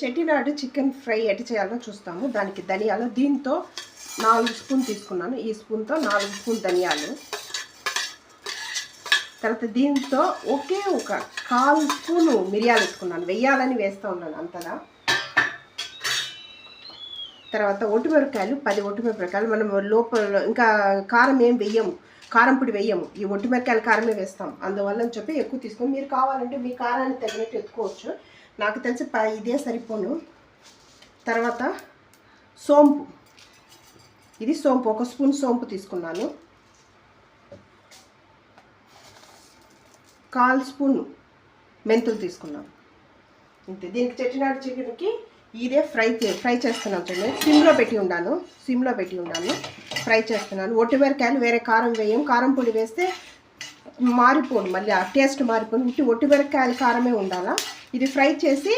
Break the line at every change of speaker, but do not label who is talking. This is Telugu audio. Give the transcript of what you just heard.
చెట్టినాడు చికెన్ ఫ్రై ఎటు చేయాలో చూస్తాము. దానికి ధనియాలు దీంతో 4 స్పూన్ తీసుకున్నాను. ఈ స్పూన్తో 4 స్పూన్ ధనియాలు. తర్వాత దీంతో ఒకే ఒక 1/4 స్పూను మిరియాలు వేసుకున్నాను. వేయాలని వేస్తూ ఉన్నాను అంతగా. తర్వాత ఒట్టిమిరపకాయలు 10 ఒట్టిమిరపకాయలు. మనం లోపల ఇంకా కారం ఏం వెయ్యము, కారం పొడి వేయము. ఈ ఒట్టిమిరపకాయల కారమే వేస్తాం. అందువల్ల అని చెప్పి ఎక్కువ తీసుకొని మీరు కావాలంటే మీ కారాన్ని తగినట్టు ఎత్తుకోవచ్చు. నాకు తెలిసి ఇదే సరిపోను. తర్వాత సోంపు, ఇది సోంపు 1 స్పూన్ సోంపు తీసుకున్నాను. 1/4 స్పూన్ మెంతులు తీసుకున్నాను. ఇంతే. దీనికి చెట్టినాడు చికెన్కి ఇదే ఫ్రై చేస్తున్నాను. చూడండి, సిమ్లో పెట్టి ఉన్నాను ఫ్రై చేస్తున్నాను. ఒట్టిమిరపకాయలు వేరే కారం వేయం. కారం పొడి వేస్తే మారిపోదు, మళ్ళీ ఆ టేస్ట్ మారిపోదు. ఒట్టిమిరపకాయల కారమే ఉండాలా. ఇది ఫ్రై చేసి